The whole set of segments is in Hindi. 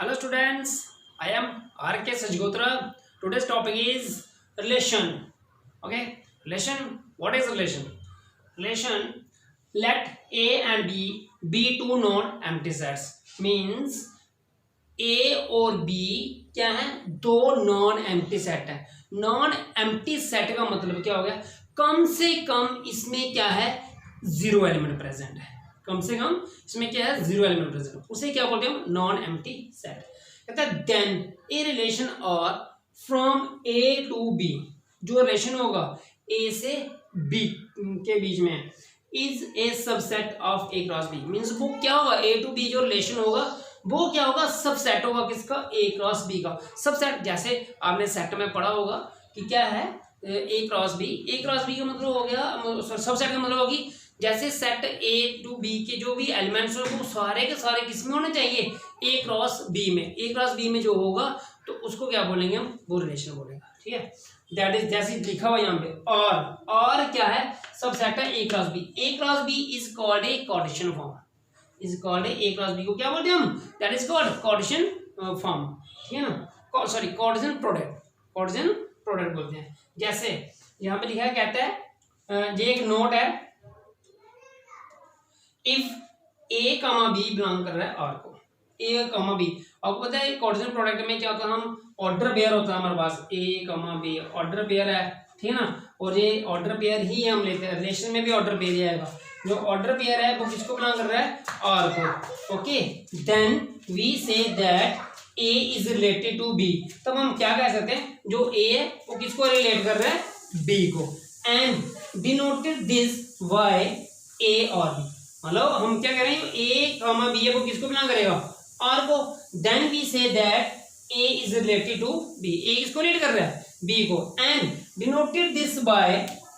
Hello students, I am R.K. Sajgotra. Today's topic is relation. Okay, relation. What is relation? Relation. Let A and B be two non-empty sets. Means A और B क्या है? दो नॉन एम्प्टी सेट है. नॉन एम्प्टी सेट का मतलब क्या हो गया? कम से कम इसमें क्या है? जीरो एलिमेंट प्रेजेंट है. कम से कम इसमें क्या है? Zero element present. उसे क्या बोलते हैं हम? Non empty set. कहता है देन ए रिलेशन और फ्रॉम ए टू बी, जो रिलेशन होगा ए से बी के बीच में, is a subset of A cross B. Means वो क्या होगा? ए टू बी जो रिलेशन होगा वो क्या होगा? सबसेट होगा. किसका? ए क्रॉस बी का सबसेट. जैसे आपने सेट में पढ़ा होगा कि क्या है A cross B. A cross B का मतलब हो गया, सबसेट का मतलब होगी जैसे सेट ए टू बी के जो भी एलिमेंट्स हो वो सारे के सारे किस में होने चाहिए? ए क्रॉस बी में. ए क्रॉस बी में जो होगा तो उसको क्या बोलेंगे हम? वो रिलेशन बोलेगा. ठीक है, दैट इज जैसे लिखा हुआ यहाँ पे. और क्या है? सबसेट है A cross B. A cross B is called a Cartesian form. Is called A cross B को क्या बोलते हैं हम? That is called Cartesian form. ठीक है ना, sorry Cartesian product. Cartesian product बोलते हैं. जैसे यहाँ पे लिखा है, कहता है ये एक नोट है. इफ ए कमा बी बिलोंग कर रहा है आर को. ए कमा बी, आपको पता है कार्टेशियन प्रोडक्ट में क्या होता है? हम ऑर्डर पेयर होता है हमारे पास. ए कमा बी ऑर्डर पेयर है. ठीक है ना, और ये ऑर्डर पेयर ही हम लेते हैं. रिलेशन में भी ऑर्डर पेयर ही आएगा. जो ऑर्डर पेयर है वो किसको बिलोंग कर रहा है? आर को. Okay, then we say that A is related to B. तब हम क्या कह सकते हैं? जो ए है वो किसको रिलेट कर रहा है? बी को. And denoted this by A और बी. मतलब हम क्या कह रहे हैं? ए कॉमा बी है वो किसको बिलोंग करेगा? आर को. Then we say that A is related to B. A किसको रिलेट कर रहा है? बी को. And denoted this by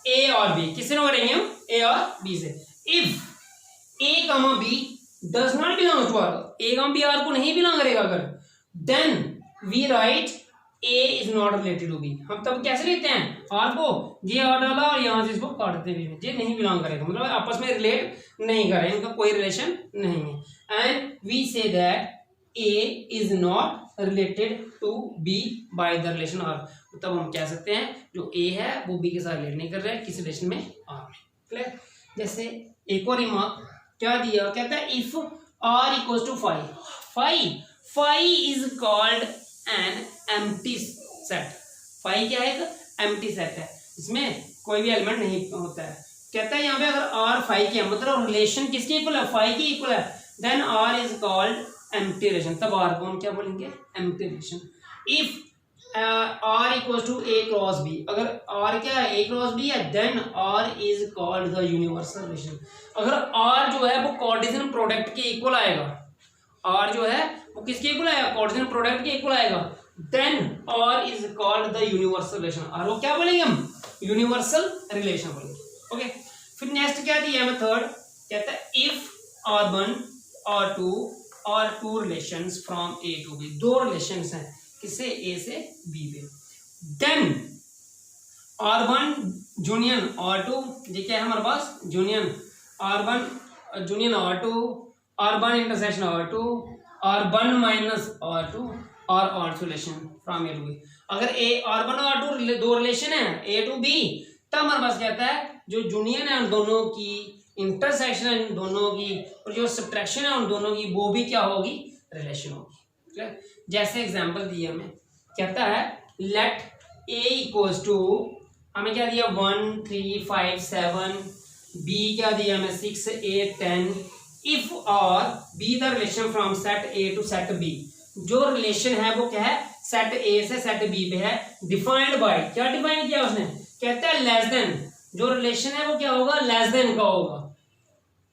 A और बी. किससे नो करेंगे हम? ए और बी से. If A comma B does not belong to R, A comma B R को नहीं बिलोंग करेगा अगर, then we write A is not related to B. हम तब कैसे लिखते हैं? आर को ये आर डाला और यहां से इसको काटते भी, ये नहीं बिलोंग करेगा, मतलब आपस में रिलेट नहीं कर रहे हैं, इनका कोई रिलेशन नहीं है. And we say that A is not related to B by the relation R. तब हम कह सकते हैं जो ए है वो बी के साथ रिलेट नहीं कर रहा है, किस रिलेशन में? आर में. क्लियर. जैसे एक और रिमार्क क्या दिया, कहता है if R equals to phi, phi is called an empty set. Phi क्या है? एक एम्प्टी सेट है, इसमें कोई भी एलिमेंट नहीं होता है. कहता है यहाँ पे अगर आर फाइव की है, मतलब रिलेशन किसके इक्वल है? फाइव की इक्वल है, then R is called empty relation. तब आर को हम क्या बोलेंगे? Empty relation. If R equals to A cross B, अगर आर क्या है? ए क्रॉस बी है, then R is called the universal relation. अगर आर जो है वो कार्टेशियन प्रोडक्ट के इक्वल आएगा, आर जो है वो किसके इक्वल आएगा? कार्टेशियन प्रोडक्ट के इक्वल आएगा, then R is called the universal relation. Are को क्या बोलेंगे हम? यूनिवर्सल रिलेशन बोलेंगे. ओके, फिर नेक्स्ट क्या दिया है? थर्ड कहता है इफ आर वन और two relations from A to B. दो रिलेशंस हैं किससे? ए से बी पे. Then R one union R two, ये क्या है हमारे पास? Union R one union R two, R one intersection R two, R one minus R two और also relation from A to B. अगर ए आर वन और आर टू दो रिलेशन है ए टू बी, तब हमारे पास कहता है जो जूनियन है उन दोनों की, इंटरसेक्शन है उन दोनों की, और जो सब्ट्रैक्शन है उन दोनों की, वो भी क्या होगी? रिलेशन होगी. ठीक. जैसे एग्जांपल दिया हमें, कहता है लेट ए इक्वल्स टू, हमें क्या दिया? 1 3 5 7, बी क्या दिया हमें? 6 8 10. If R be the relation from set A to set B. जो रिलेशन है वो क्या है? सेट ए से सेट बी पे है. डिफाइंड बाय, क्या डिफाइन किया उसने? कहता है लेस देन. जो रिलेशन है वो क्या होगा? लेस देन का होगा.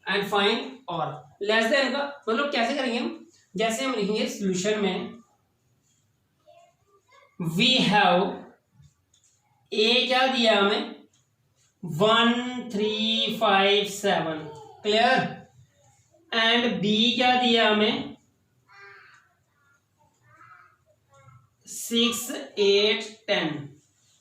एंड फाइंड और लेस देन का मतलब कैसे करेंगे हम? जैसे हम लिखेंगे सॉल्यूशन में वी हैव ए क्या दिया हमें? 1 3 5 7. क्लियर. एंड बी क्या दिया हमें? 6 8 10.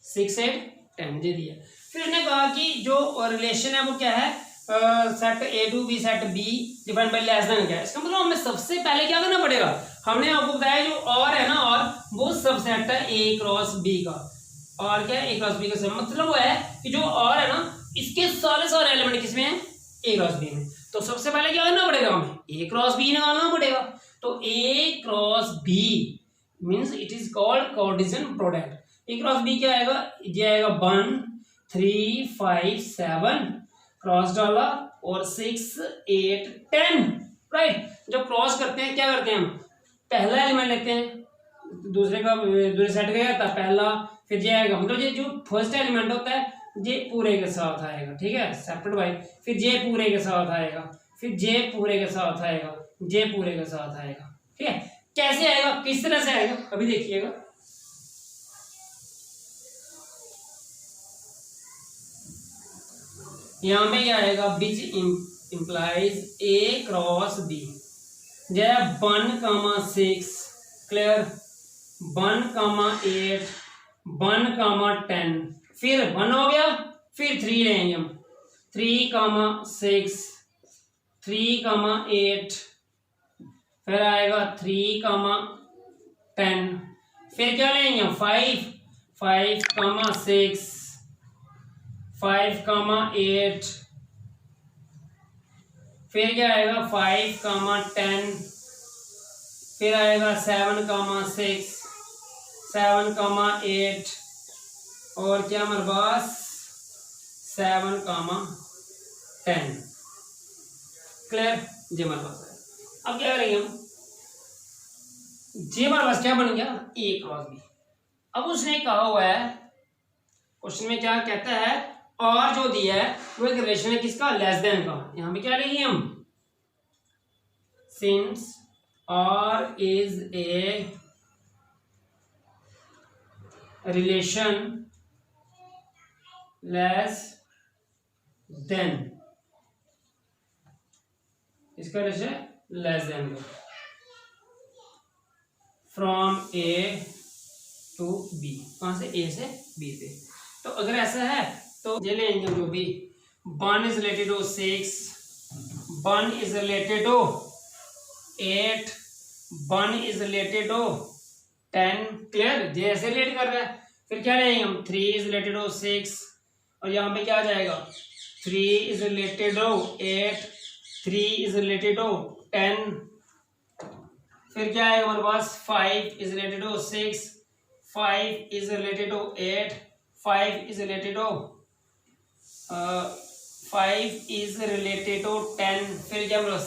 6 8 10 दे दिया. फिर उसने कहा कि जो रिलेशन है वो क्या है? Set A to B set B defined by less than. क्या है इसका मतलब? हमें सबसे पहले क्या करना पड़ेगा? हमने आपको बताया जो और है ना, और वो सबसेट है ए क्रॉस बी का। और क्या है? ए क्रॉस बी का सब मतलब वो है कि जो और है ना, इसके सारे एलिमेंट किसमें है? ए क्रॉस बी में। तो सबसे पहले क्या करना पड़ेगा हमें? ए क्रॉस बी निकालना पड़ेगा। तो A cross B means it is called Cartesian product. A cross B क्या आएगा? ये आएगा 1 3 5 7 क्रॉस डाला और 6 8 10, राइट। जब क्रॉस करते हैं क्या करते हैं हम? पहला एलिमेंट लेते हैं, दूसरे सेट का था पहला, फिर ये आएगा, मतलब ये जो फर्स्ट एलिमेंट होता है ये पूरे के साथ आएगा, ठीक है, सेपरेट बाय, फिर ये पूरे के साथ आएगा, फिर ये पूरे के साथ आएगा, ये पूरे के साथ आएगा, ठीक है। कैसे आएगा, किस तरह से आएगा अभी देखिएगा। यहां पे क्या आएगा? Which implies A cross B. जय 1,6 क्लियर, 1,8 1,10, फिर 1 हो गया, फिर 3 लेंगे हम, 3,6 3,8, फिर आएगा 3,10, फिर क्या लेंगे? 5 5,6 5,8, फिर क्या आएगा? 5,10, फिर आएगा 7,6 7,8, और क्या हमारे पास? 7,10, क्लियर। जी हमारे पास है। अब क्या करेंगे हम? जी हमारे पास क्या बन गया? ए क्रॉस बी। अब उसने कहा हुआ है क्वेश्चन में, क्या कहता है? और जो दिया है वो एक रिलेशन है किसका? लेस देन का। यहां पे क्या लिखेंगे हम? Since R is a relation less than, इसका रिलेशन लेस देन का, फ्रॉम ए टू बी। कहां से? ए से बी पे। तो अगर ऐसा है तो ये लेंगे जो भी 1 is related to 6, 1 is related to 8, 1 is related to 10, clear. ये ऐसे रिलेट कर रहा है। फिर क्या लेंगे हम? 3 इज रिलेटेड टू 6, और यहाँ पे क्या आ जाएगा? 3 is related to 8, 3 is related to 10, फिर क्या आएगा हमारे पास? 5 is related to 6, 5 is related to 8, 5 is related to 5 is related to 10, फिर क्या मतलब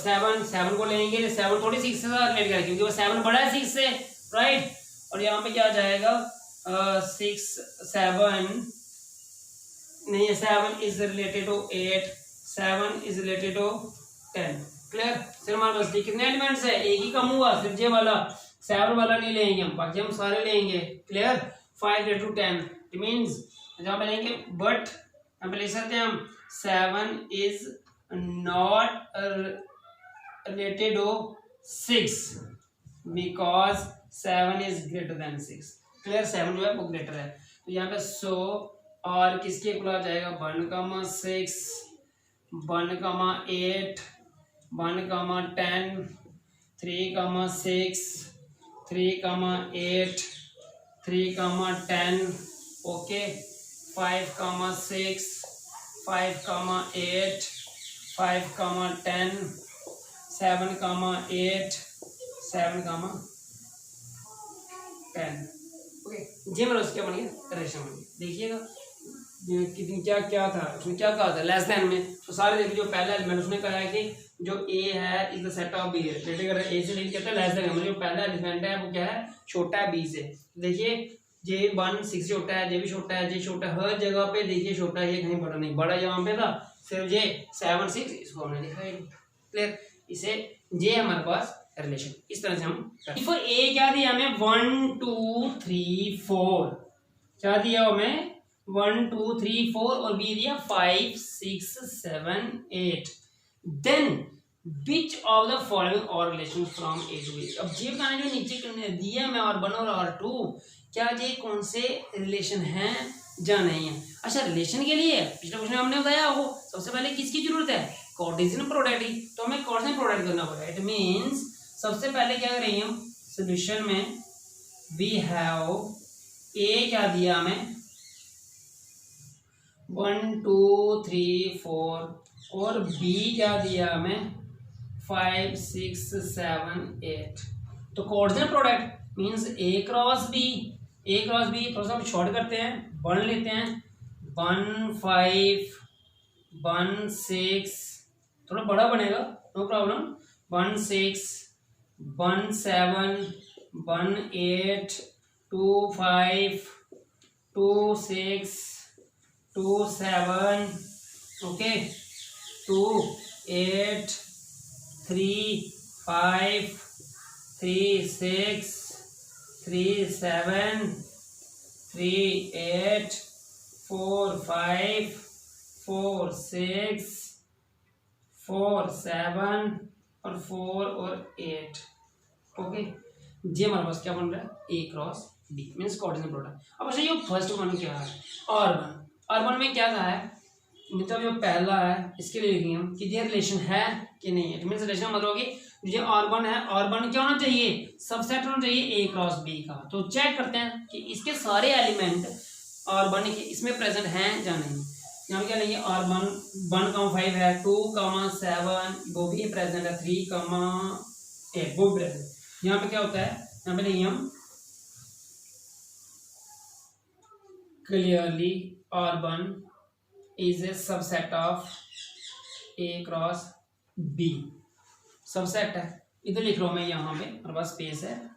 7 को लेंगे। 7 थोड़ी 6 से रिलेट करें क्योंकि वो 7 बड़ा है 6 से, राइट। और यहाँ पे क्या आ जाएगा? 6 7 नहीं, 7 is related to 8, 7 is related to 10, clear. फिर हमारे पास कितने एलिमेंट्स है? एक ही कम हुआ, फिर ये वाला 7 वाला नहीं लेंगे हम, बाकी हम सारे लेंगे, clear. 5 related to 10, it means जहाँ पे लेंगे, बट यहाँ पे लिख सकते हैं हम 7 is not related to 6 because 7 is greater than 6, clear. 7 जो है वो ग्रेटर है। तो यहाँ पे सो और किसके इक्वल आ जाएगा? 1,6 1,8 1,10 3,6 3,8 3,10, ओके। 5,6 5,8 5,10 7,8 7,10, ओके। जी मतलब क्या बन गया? रेशो बन गया। देखिएगा कितनी क्या क्या था, उसने क्या कहा था लेस देन में। तो सारे देखिए, जो पहला एलिमेंट उसने कहा है कि जो ए है is the set of B है, रिलेटेड कर ए से लिंक करता है लेस देन, मतलब जो पहला एलिमेंट है वो क्या है? छोटा है बी से। देखिए ये 1 6 छोटा है, ये भी छोटा है, ये छोटा है, हर जगह पे देखिए छोटा है, ये कहीं बड़ा नहीं। बड़ा यहाँ पे था सिर्फ ये 7 6, इसको हमने लिखा है, क्लियर। इसे ये हमारे पास रिलेशन इस तरह से हम इफ ए क्या दिया हमें? 1 2 3 4, क्या दिया हमें? 1 2 3 4, और बी दिया 5 6 7 8, then which of the following are relation from A to B. अब ये बताना जो नीचे दिया हमें R1 और R2, क्या ये कौन से रिलेशन हैं या नहीं है? अच्छा, रिलेशन के लिए पिछले क्वेश्चन में हमने बताया वो सबसे पहले किसकी जरूरत है? कार्टेशियन प्रोडक्ट की। तो हमें कार्टेशियन प्रोडक्ट करना पड़ेगा। इट मींस सबसे पहले क्या करेंगे हम? सोल्यूशन में वी हैव ए क्या दिया हमें 1 2 3 4 और बी क्या दिया हमें 5 6 7 8। तो कोऑर्डिनेट प्रोडक्ट मींस ए क्रॉस बी थोड़ा सा हम शॉर्ट करते हैं 1 लेते हैं 1 5 1 6 थोड़ा बड़ा बनेगा नो प्रॉब्लम 1 6 1 7 1 8 2 5 2 6 2 7 ओके 2 8 3 5 3 6 3 7 3 8 4 5 4 6 4 7 और 4 और 8 ओके। ये हमारे पास क्या बन रहा है A cross B means coordinate product. अब अच्छा ये फर्स्ट वन क्या है R1 में क्या था है मतलब जो पहला है इसके लिए लिखेंगे हम कि ये रिलेशन है कि नहीं है। मीन्स रिलेशन मतलब होगी ये R1 है R1 क्या होना चाहिए सबसेट होना चाहिए ए क्रॉस बी का। तो चेक करते हैं कि इसके सारे एलिमेंट R1 के इसमें प्रेजेंट हैं या नहीं। यहाँ क्या लेंगे R1 1,5 है 2,7 वो भी प्रेजेंट है 3,8 वो भी प्रेजेंट। यहाँ पे क्या होता है यहाँ पे लेंगे हम clearly R1 is a subset of A cross B subset है। इधर लिख रहा हूं मैं यहाँ पे मेरे पास स्पेस है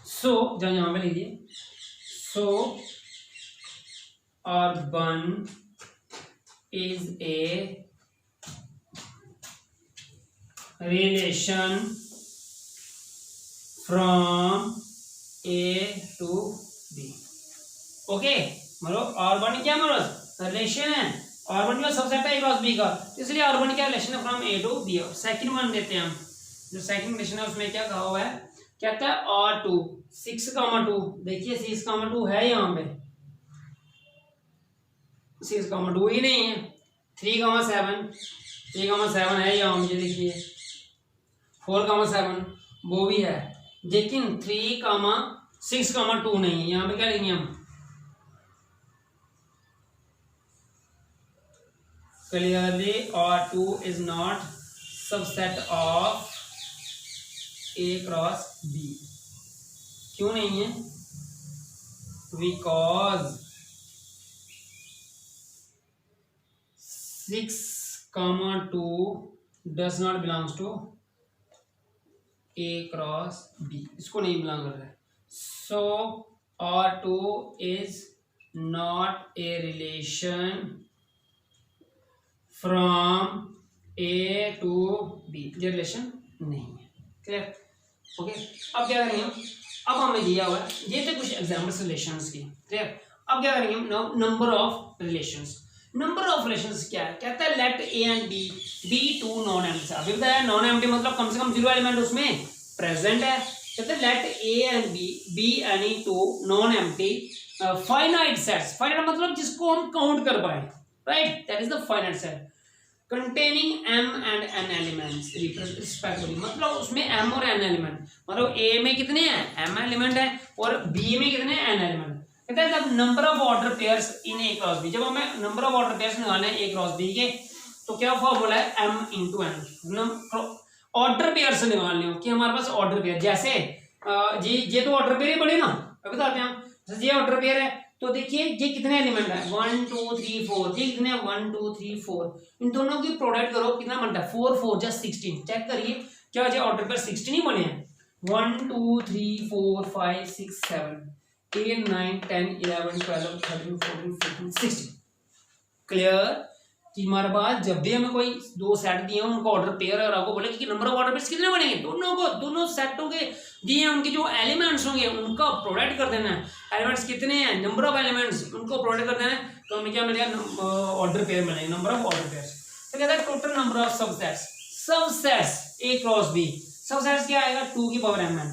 सो जब यहाँ पे लिखिए सो R1 is a relation from A to B okay. मतलब R1 क्या मतलब रिलेशन है R1 का सबसेट है A क्रॉस B का इसलिए R1 क्या रिलेशन है from A to B। Second one देते हैं हम जो सेकंड रिलेशन है उसमें क्या कहा हुआ है कहता है R2 6,2 देखिए 6,2 है यहाँ पे 6,2 ही नहीं है 3,7 है यहाँ मुझे देखिए 4,7 वो भी है लेकिन 3,6,2 नहीं है। यहाँ पे क्या लिखेंगे हम clearly R2 is not subset of A cross B। क्यों नहीं है because 6,2 does not belongs to A cross B इसको नहीं बिलोंग कर रहा है। so R2 is not a relation from A to B ये रिलेशन नहीं है क्लियर ओके। अब क्या करेंगे अब हमें दिया हुआ है ये थे कुछ एग्जाम्पल्स रिलेशंस की क्लियर। अब क्या करेंगे हम नंबर ऑफ रिलेशंस क्या है कहता है let A and B be two non empty. अभी बताया नॉन एम्प्टी मतलब कम से कम 0 एलिमेंट उसमें प्रेजेंट है। कहते हैं let A and B any two non empty finite sets. Finite मतलब जिसको हम काउंट कर पाए right that is the finite set containing m and n elements respectively। मतलब उसमें m और n एलिमेंट मतलब a में कितने हैं m एलिमेंट है और b में कितने n एलिमेंट। कहते हैं जब number of order pairs in a cross b जब हमें नंबर ऑफ ऑर्डर पेयर्स निकालने हैं a क्रॉस b के तो क्या फॉर्मूला है m into n। Order pairs निकालने हो कि हमारे पास ऑर्डर पेयर जैसे ये तो ऑर्डर पेयर ही बड़े ना अभी बताते हैं हम ये ऑर्डर पेयर है तो देखिए ये कितने एलिमेंट है 1 2 3 4 ये कितने 1 2 3 4 इन दोनों की प्रोडक्ट करो कितना बनता है 4 4 जस्ट 16। चेक करिए क्या वजह ऑर्डर पर 16 ही बने हैं 1 2 3 4 5 6 7 8 9 10 11 12 13 14 15 16 क्लियर कि हमारे पास जब भी हमें कोई दो सेट दिए हैं उनका ऑर्डर पेयर और आपको बोले कि नंबर ऑफ ऑर्डर पेयर्स कितने बनेंगे दोनों सेटों के दिए हैं उनके जो एलिमेंट्स होंगे उनका प्रोडक्ट कर देना है। एलिमेंट्स कितने हैं नंबर ऑफ एलिमेंट्स उनको प्रोडक्ट कर देना है तो हमें क्या मिलेगा ऑर्डर पेयर मिलेगा नंबर ऑफ ऑर्डर पेयर्स। तो कहता है total number of subsets A cross B subsets क्या आएगा 2 की पावर mn।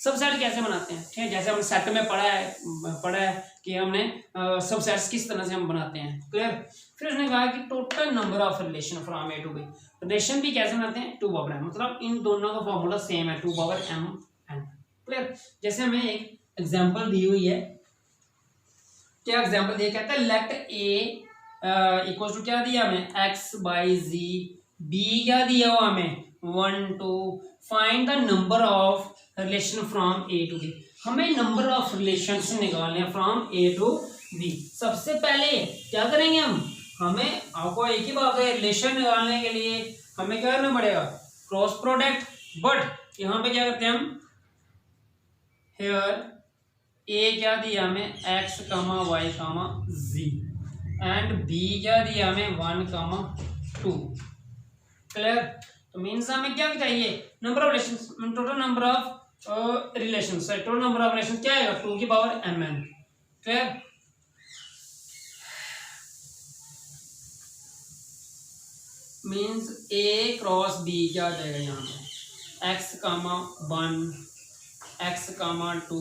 सबसेट कैसे बनाते हैं ठीक है जैसे हमने सेट में पढ़ा है कि हमने सबसेट्स किस तरह से हम बनाते हैं क्लियर। फिर उसने कहा कि total number of relation from A to B relation भी कैसे बनाते हैं, 2 पावर m, मतलब इन दोनों का फॉर्मूला सेम है, 2 पावर m n। क्लियर। जैसे हमें एक एग्जांपल दी हुई है, क्या एग्जांपल दिया, कहता है लेट a इक्वल टू क्या दिया हमें, x बाई z, b क्या दिया हुआ हमें 1 2, find the number of relation from a to b। हमें नंबर ऑफ रिलेशंस निकालने हैं फ्रॉम a टू b। सबसे पहले क्या करेंगे हमें आपको एक ही बात है, रिलेशन निकालने के लिए हमें क्या करना पड़ेगा, क्रॉस प्रोडक्ट। बट यहाँ पे क्या करते हैं हम, हेयर a क्या दिया हमें x, y, z, and b क्या दिया हमें 1, 2। क्लियर। तो मीन्स हमें क्या चाहिए, number of relations, total number of relations, total number of relations क्या आएगा, 2 की power mn। Clear. Means a cross b क्या आ जाएगा यहाँ पे, x, 1, x, 2,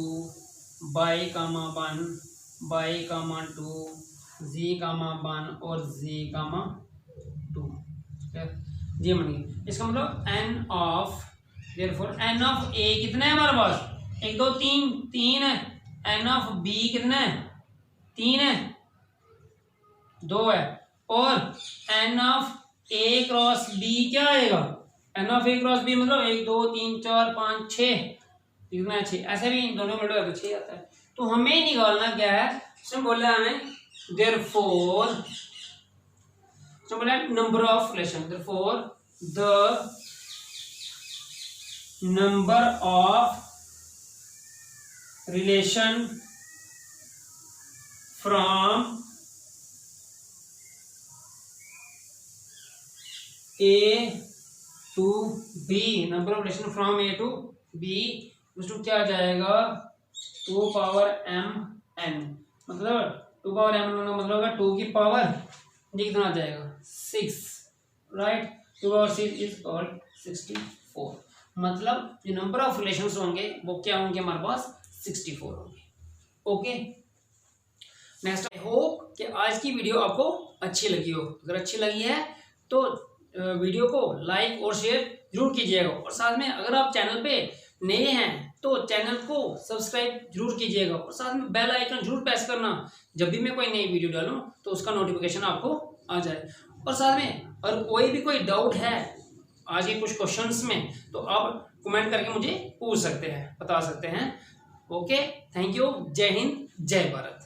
y, 1, y, 2, z, 1 और z, 2। जी बन गई। इसका मतलब n of, therefore n of a कितना है हमारे पास, 1 2 3, 3 है। n ऑफ b कितना है, 3 है, 2 है। और n of a cross b क्या आएगा, n of a cross b मतलब 1 2 3 4 5 6, कितना है 6। ऐसे भी इन दोनों में तो 6 आता है। तो हमें निकालना क्या है, इसमें बोला हमें देयरफॉर, तो बोला number of relation, therefore the number of relation from a to b, number of relation from a to b उसको क्या आ जाएगा, 2 पावर m n, मतलब 2 पावर m n मतलब होगा 2 की पावर ये कितना आ जाएगा 6, राइट। 2 power 6 is called 64। मतलब जो नंबर ऑफ रिलेशंस होंगे वो क्या होंगे हमारे पास, 64 होंगे। ओके। नेक्स्ट, आई होप कि आज की वीडियो आपको अच्छी लगी हो। अगर अच्छी लगी है तो वीडियो को लाइक और शेयर जरूर कीजिएगा, और साथ में अगर आप चैनल पे नए हैं तो चैनल को सब्सक्राइब जरूर कीजिएगा, और साथ में बेल आइकन जरूर प्रेस करना, जब भी मैं कोई नई वीडियो डालूं तो उसका नोटिफिकेशन आपको आ जाए। और साथ में अगर कोई भी कोई डाउट है आज के कुछ क्वेश्चंस में तो आप कमेंट करके मुझे पूछ सकते हैं, बता सकते हैं। Okay, thank you. जय हिंद, जय भारत।